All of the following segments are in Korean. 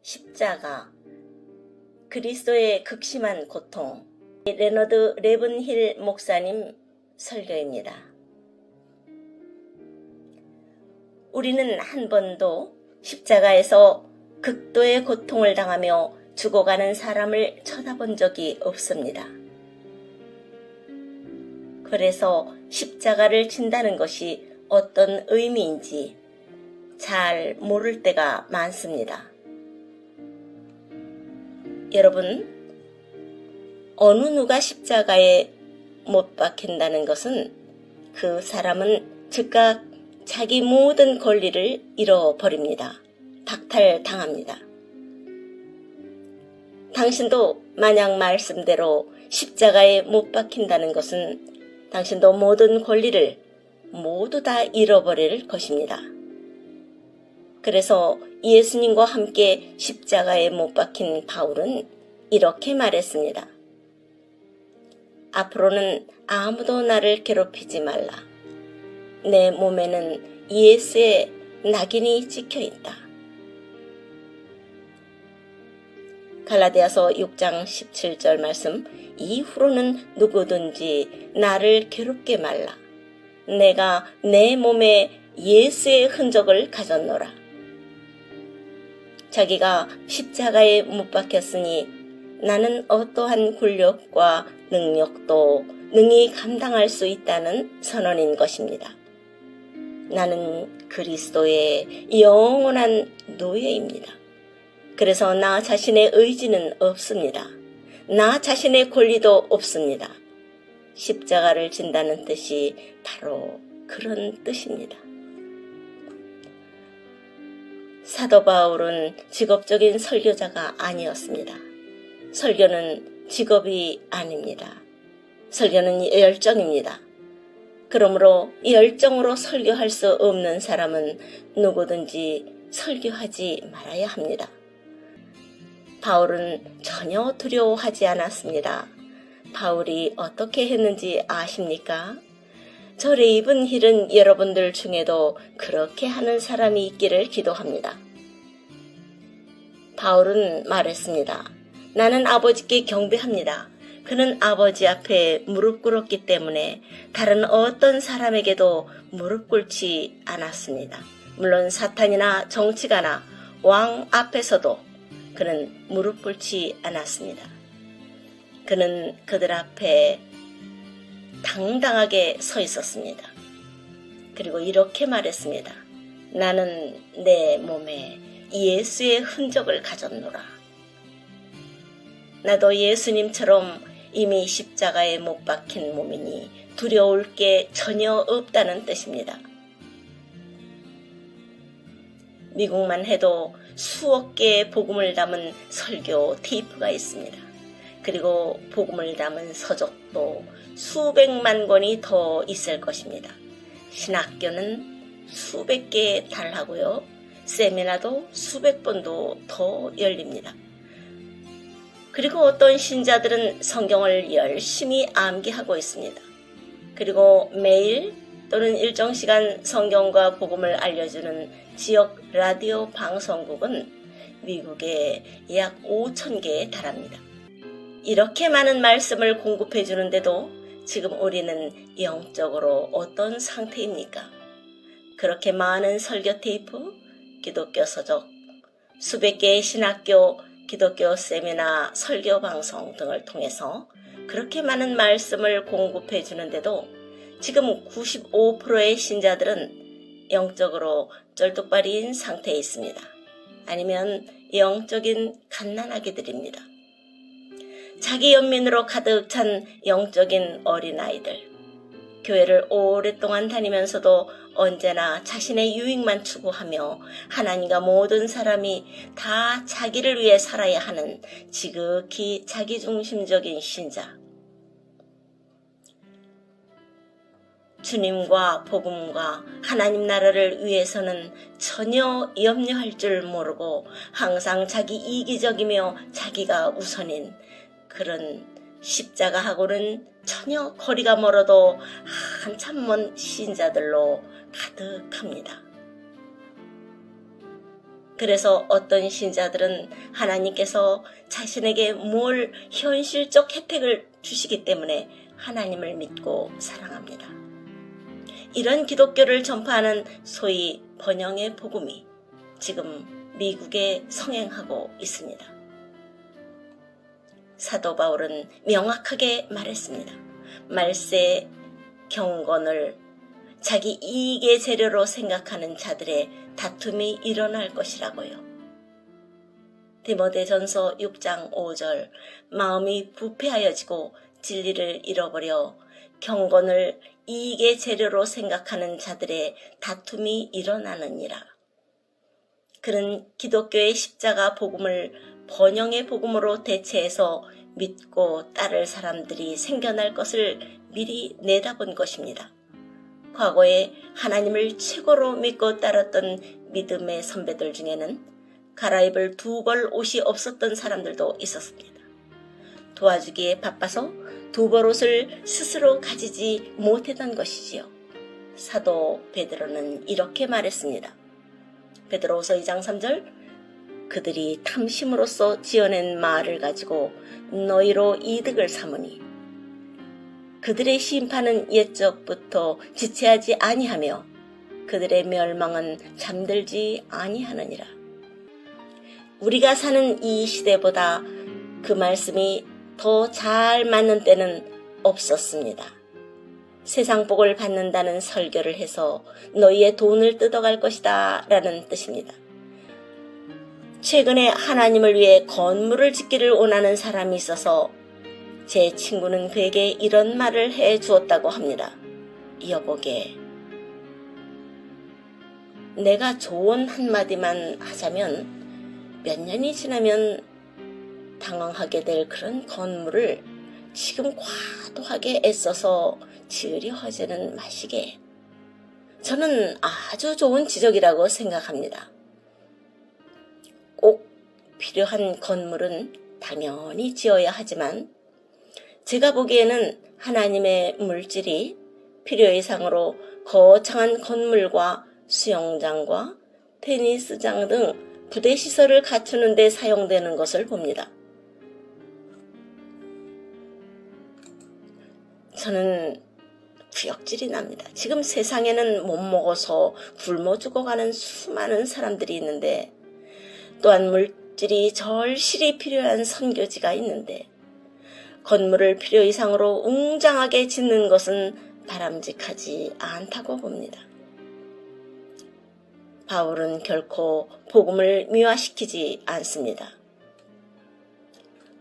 십자가, 그리스도의 극심한 고통. 레너드 레븐힐 목사님 설교입니다. 우리는 한 번도 십자가에서 극도의 고통을 당하며 죽어가는 사람을 쳐다본 적이 없습니다. 그래서 십자가를 진다는 것이 어떤 의미인지 잘 모를 때가 많습니다. 여러분, 어느 누가 십자가에 못 박힌다는 것은 그 사람은 즉각 자기 모든 권리를 잃어버립니다. 박탈당합니다. 당신도 만약 말씀대로 십자가에 못 박힌다는 것은 당신도 모든 권리를 모두 다 잃어버릴 것입니다. 그래서 예수님과 함께 십자가에 못 박힌 바울은 이렇게 말했습니다. 앞으로는 아무도 나를 괴롭히지 말라. 내 몸에는 예수의 낙인이 찍혀있다. 갈라디아서 6장 17절 말씀, 이후로는 누구든지 나를 괴롭게 말라. 내가 내 몸에 예수의 흔적을 가졌노라. 자기가 십자가에 못 박혔으니 나는 어떠한 굴욕과 능력도 능히 감당할 수 있다는 선언인 것입니다. 나는 그리스도의 영원한 노예입니다. 그래서 나 자신의 의지는 없습니다. 나 자신의 권리도 없습니다. 십자가를 진다는 뜻이 바로 그런 뜻입니다. 사도 바울은 직업적인 설교자가 아니었습니다. 설교는 직업이 아닙니다. 설교는 열정입니다. 그러므로 열정으로 설교할 수 없는 사람은 누구든지 설교하지 말아야 합니다. 바울은 전혀 두려워하지 않았습니다. 바울이 어떻게 했는지 아십니까? 저 레이븐힐은 여러분들 중에도 그렇게 하는 사람이 있기를 기도합니다. 바울은 말했습니다. 나는 아버지께 경배합니다. 그는 아버지 앞에 무릎 꿇었기 때문에 다른 어떤 사람에게도 무릎 꿇지 않았습니다. 물론 사탄이나 정치가나 왕 앞에서도 그는 무릎 꿇지 않았습니다. 그는 그들 앞에 당당하게 서 있었습니다. 그리고 이렇게 말했습니다. 나는 내 몸에 예수의 흔적을 가졌노라. 나도 예수님처럼 이미 십자가에 못 박힌 몸이니 두려울 게 전혀 없다는 뜻입니다. 미국만 해도 수억 개의 복음을 담은 설교 테이프가 있습니다. 그리고 복음을 담은 서적도 수백만 권이 더 있을 것입니다. 신학교는 수백 개에 달하고요. 세미나도 수백 번도 더 열립니다. 그리고 어떤 신자들은 성경을 열심히 암기하고 있습니다. 그리고 매일 또는 일정 시간 성경과 복음을 알려주는 지역 라디오 방송국은 미국에 약 5,000개에 달합니다. 이렇게 많은 말씀을 공급해 주는데도 지금 우리는 영적으로 어떤 상태입니까? 그렇게 많은 설교 테이프, 기독교 서적, 수백 개의 신학교, 기독교 세미나, 설교 방송 등을 통해서 그렇게 많은 말씀을 공급해 주는데도 지금 95%의 신자들은 영적으로 쩔뚝발이인 상태에 있습니다. 아니면 영적인 갓난아기들입니다. 자기 연민으로 가득 찬 영적인 어린아이들. 교회를 오랫동안 다니면서도 언제나 자신의 유익만 추구하며 하나님과 모든 사람이 다 자기를 위해 살아야 하는 지극히 자기중심적인 신자. 주님과 복음과 하나님 나라를 위해서는 전혀 염려할 줄 모르고 항상 자기 이기적이며 자기가 우선인 그런 십자가하고는 전혀 거리가 멀어도 한참 먼 신자들로 가득합니다. 그래서 어떤 신자들은 하나님께서 자신에게 뭘 현실적 혜택을 주시기 때문에 하나님을 믿고 사랑합니다. 이런 기독교를 전파하는 소위 번영의 복음이 지금 미국에 성행하고 있습니다. 사도 바울은 명확하게 말했습니다. 말세 경건을 자기 이익의 재료로 생각하는 자들의 다툼이 일어날 것이라고요. 디모데전서 6장 5절 마음이 부패하여지고 진리를 잃어버려 경건을 이익의 재료로 생각하는 자들의 다툼이 일어나느니라. 그는 기독교의 십자가 복음을 번영의 복음으로 대체해서 믿고 따를 사람들이 생겨날 것을 미리 내다본 것입니다. 과거에 하나님을 최고로 믿고 따랐던 믿음의 선배들 중에는 갈아입을 두 벌 옷이 없었던 사람들도 있었습니다. 도와주기에 바빠서 두 벌 옷을 스스로 가지지 못했던 것이지요. 사도 베드로는 이렇게 말했습니다. 베드로후서 2장 3절 그들이 탐심으로써 지어낸 말을 가지고 너희로 이득을 삼으니 그들의 심판은 옛적부터 지체하지 아니하며 그들의 멸망은 잠들지 아니하느니라. 우리가 사는 이 시대보다 그 말씀이 더 잘 맞는 때는 없었습니다. 세상 복을 받는다는 설교를 해서 너희의 돈을 뜯어갈 것이다 라는 뜻입니다. 최근에 하나님을 위해 건물을 짓기를 원하는 사람이 있어서 제 친구는 그에게 이런 말을 해 주었다고 합니다. 여보게, 내가 조언 한마디만 하자면 몇 년이 지나면 당황하게 될 그런 건물을 지금 과도하게 애써서 지으려 하지는 마시게. 저는 아주 좋은 지적이라고 생각합니다. 꼭 필요한 건물은 당연히 지어야 하지만 제가 보기에는 하나님의 물질이 필요 이상으로 거창한 건물과 수영장과 테니스장 등 부대시설을 갖추는 데 사용되는 것을 봅니다. 저는 구역질이 납니다. 지금 세상에는 못 먹어서 굶어 죽어가는 수많은 사람들이 있는데 또한 물질이 절실히 필요한 선교지가 있는데 건물을 필요 이상으로 웅장하게 짓는 것은 바람직하지 않다고 봅니다. 바울은 결코 복음을 미화시키지 않습니다.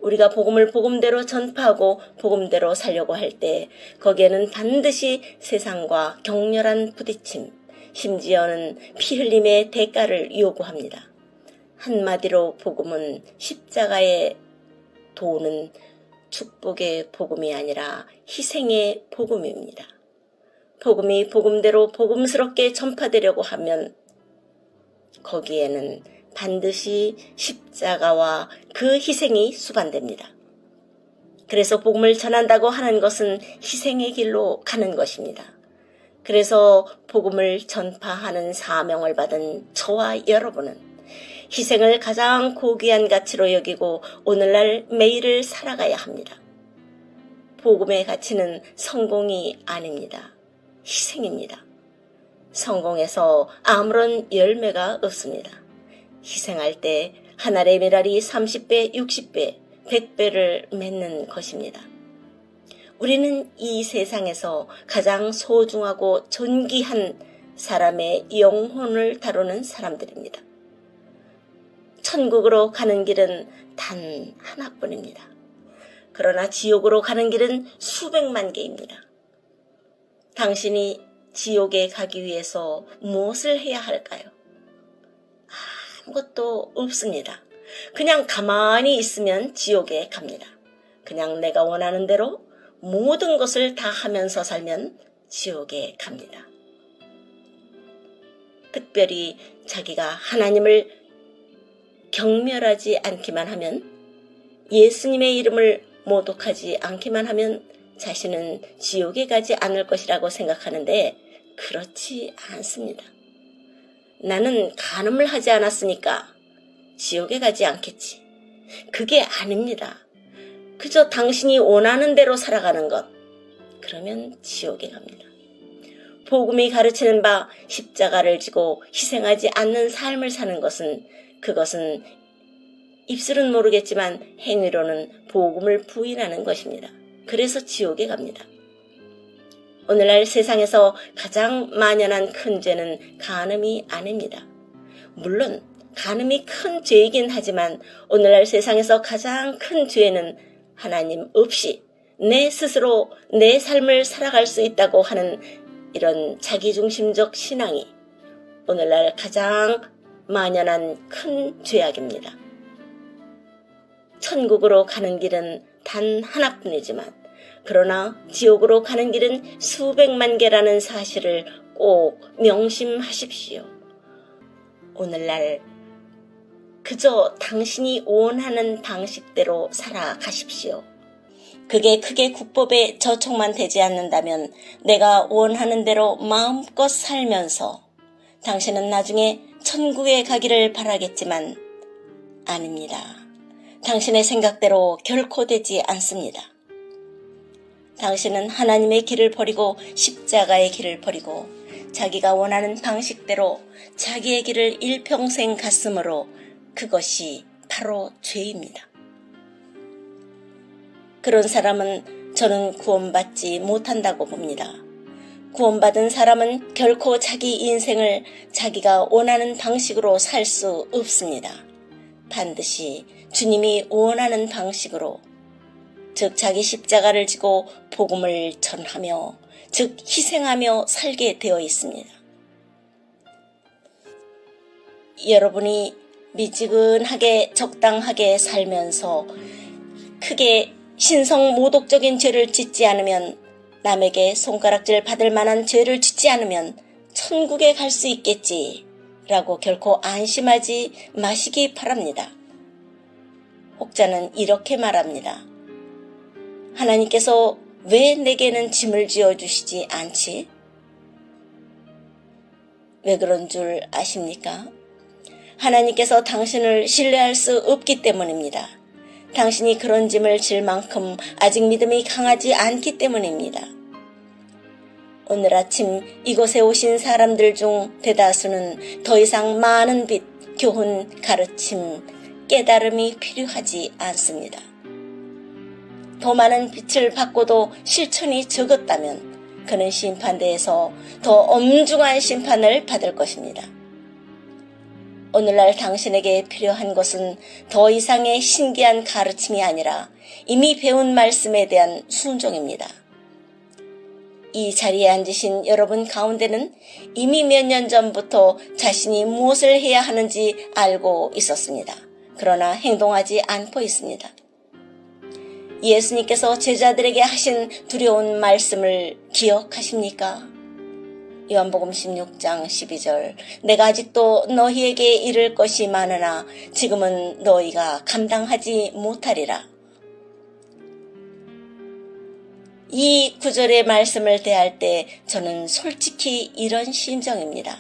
우리가 복음을 복음대로 전파하고 복음대로 살려고 할 때 거기에는 반드시 세상과 격렬한 부딪힘, 심지어는 피 흘림의 대가를 요구합니다. 한마디로 복음은 십자가의 도는 축복의 복음이 아니라 희생의 복음입니다. 복음이 복음대로 복음스럽게 전파되려고 하면 거기에는 반드시 십자가와 그 희생이 수반됩니다. 그래서 복음을 전한다고 하는 것은 희생의 길로 가는 것입니다. 그래서 복음을 전파하는 사명을 받은 저와 여러분은 희생을 가장 고귀한 가치로 여기고 오늘날 매일을 살아가야 합니다. 복음의 가치는 성공이 아닙니다. 희생입니다. 성공에서 아무런 열매가 없습니다. 희생할 때 한 알의 메랄이 30배, 60배, 100배를 맺는 것입니다. 우리는 이 세상에서 가장 소중하고 존귀한 사람의 영혼을 다루는 사람들입니다. 천국으로 가는 길은 단 하나뿐입니다. 그러나 지옥으로 가는 길은 수백만 개입니다. 당신이 지옥에 가기 위해서 무엇을 해야 할까요? 아무것도 없습니다. 그냥 가만히 있으면 지옥에 갑니다. 그냥 내가 원하는 대로 모든 것을 다 하면서 살면 지옥에 갑니다. 특별히 자기가 하나님을 경멸하지 않기만 하면, 예수님의 이름을 모독하지 않기만 하면 자신은 지옥에 가지 않을 것이라고 생각하는데 그렇지 않습니다. 나는 간음을 하지 않았으니까 지옥에 가지 않겠지. 그게 아닙니다. 그저 당신이 원하는 대로 살아가는 것. 그러면 지옥에 갑니다. 복음이 가르치는 바 십자가를 지고 희생하지 않는 삶을 사는 것은 그것은 입술은 모르겠지만 행위로는 복음을 부인하는 것입니다. 그래서 지옥에 갑니다. 오늘날 세상에서 가장 만연한 큰 죄는 간음이 아닙니다. 물론 간음이 큰 죄이긴 하지만 오늘날 세상에서 가장 큰 죄는 하나님 없이 내 스스로 내 삶을 살아갈 수 있다고 하는 이런 자기중심적 신앙이 오늘날 가장 만연한 큰 죄악입니다. 천국으로 가는 길은 단 하나뿐이지만 그러나 지옥으로 가는 길은 수백만 개라는 사실을 꼭 명심하십시오. 오늘날 그저 당신이 원하는 방식대로 살아가십시오. 그게 크게 국법에 저촉만 되지 않는다면 내가 원하는 대로 마음껏 살면서 당신은 나중에 천국에 가기를 바라겠지만 아닙니다. 당신의 생각대로 결코 되지 않습니다. 당신은 하나님의 길을 버리고 십자가의 길을 버리고 자기가 원하는 방식대로 자기의 길을 일평생 갔으므로 그것이 바로 죄입니다. 그런 사람은 저는 구원받지 못한다고 봅니다. 구원받은 사람은 결코 자기 인생을 자기가 원하는 방식으로 살 수 없습니다. 반드시 주님이 원하는 방식으로, 즉 자기 십자가를 지고 복음을 전하며, 즉 희생하며 살게 되어 있습니다. 여러분이 미지근하게 적당하게 살면서 크게 신성 모독적인 죄를 짓지 않으면, 남에게 손가락질 받을 만한 죄를 짓지 않으면 천국에 갈 수 있겠지 라고 결코 안심하지 마시기 바랍니다. 혹자는 이렇게 말합니다. 하나님께서 왜 내게는 짐을 지어주시지 않지? 왜 그런 줄 아십니까? 하나님께서 당신을 신뢰할 수 없기 때문입니다. 당신이 그런 짐을 질 만큼 아직 믿음이 강하지 않기 때문입니다. 오늘 아침 이곳에 오신 사람들 중 대다수는 더 이상 많은 빛, 교훈, 가르침, 깨달음이 필요하지 않습니다. 더 많은 빛을 받고도 실천이 적었다면 그는 심판대에서 더 엄중한 심판을 받을 것입니다. 오늘날 당신에게 필요한 것은 더 이상의 신기한 가르침이 아니라 이미 배운 말씀에 대한 순종입니다. 이 자리에 앉으신 여러분 가운데는 이미 몇 년 전부터 자신이 무엇을 해야 하는지 알고 있었습니다. 그러나 행동하지 않고 있습니다. 예수님께서 제자들에게 하신 두려운 말씀을 기억하십니까? 요한복음 16장 12절, 내가 아직도 너희에게 이를 것이 많으나 지금은 너희가 감당하지 못하리라. 이 구절의 말씀을 대할 때 저는 솔직히 이런 심정입니다.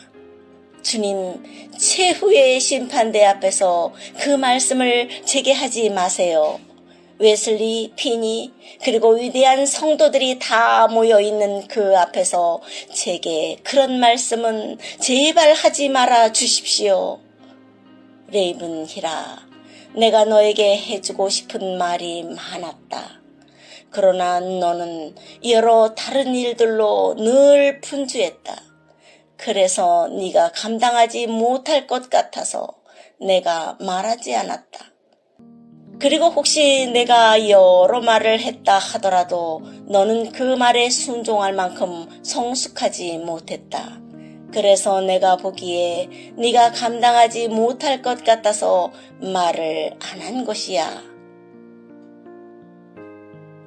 주님, 최후의 심판대 앞에서 그 말씀을 제게 하지 마세요. 웨슬리, 피니, 그리고 위대한 성도들이 다 모여있는 그 앞에서 제게 그런 말씀은 제발 하지 말아 주십시오. 레이븐 히라, 내가 너에게 해주고 싶은 말이 많았다. 그러나 너는 여러 다른 일들로 늘 분주했다. 그래서 네가 감당하지 못할 것 같아서 내가 말하지 않았다. 그리고 혹시 내가 여러 말을 했다 하더라도 너는 그 말에 순종할 만큼 성숙하지 못했다. 그래서 내가 보기에 네가 감당하지 못할 것 같아서 말을 안 한 것이야.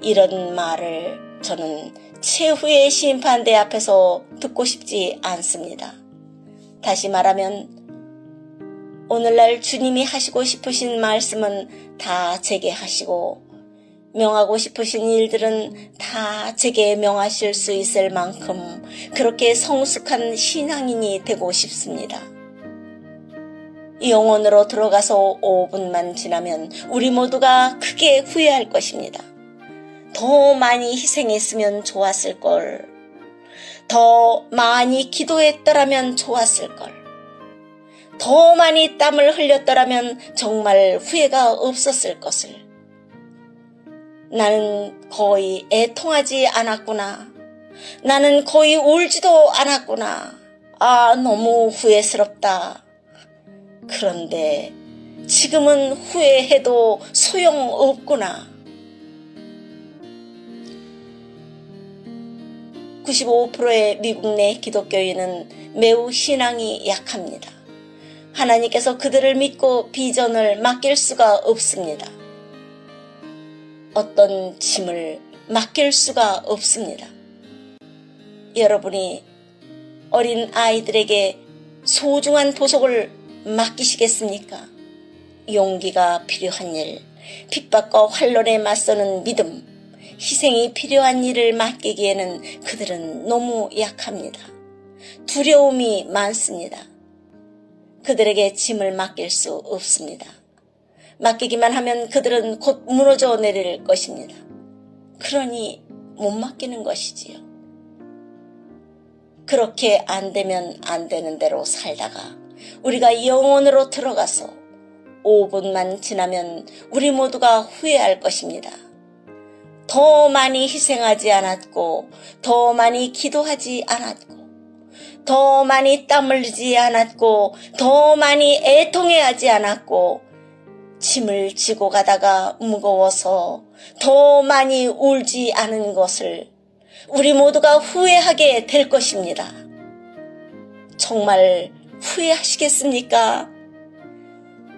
이런 말을 저는 최후의 심판대 앞에서 듣고 싶지 않습니다. 다시 말하면 오늘날 주님이 하시고 싶으신 말씀은 다 제게 하시고 명하고 싶으신 일들은 다 제게 명하실 수 있을 만큼 그렇게 성숙한 신앙인이 되고 싶습니다. 영혼으로 들어가서 5분만 지나면 우리 모두가 크게 후회할 것입니다. 더 많이 희생했으면 좋았을 걸. 더 많이 기도했더라면 좋았을 걸. 더 많이 땀을 흘렸더라면 정말 후회가 없었을 것을. 나는 거의 애통하지 않았구나. 나는 거의 울지도 않았구나. 아, 너무 후회스럽다. 그런데 지금은 후회해도 소용없구나. 95%의 미국 내 기독교인은 매우 신앙이 약합니다. 하나님께서 그들을 믿고 비전을 맡길 수가 없습니다. 어떤 짐을 맡길 수가 없습니다. 여러분이 어린 아이들에게 소중한 보석을 맡기시겠습니까? 용기가 필요한 일, 핍박과 환란에 맞서는 믿음, 희생이 필요한 일을 맡기기에는 그들은 너무 약합니다. 두려움이 많습니다. 그들에게 짐을 맡길 수 없습니다. 맡기기만 하면 그들은 곧 무너져 내릴 것입니다. 그러니 못 맡기는 것이지요. 그렇게 안 되면 안 되는 대로 살다가 우리가 영혼으로 들어가서 5분만 지나면 우리 모두가 후회할 것입니다. 더 많이 희생하지 않았고, 더 많이 기도하지 않았고, 더 많이 땀 흘리지 않았고, 더 많이 애통해하지 않았고, 짐을 지고 가다가 무거워서 더 많이 울지 않은 것을 우리 모두가 후회하게 될 것입니다. 정말 후회하시겠습니까?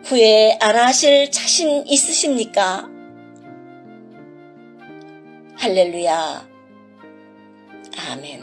후회 안 하실 자신 있으십니까? 할렐루야. 아멘.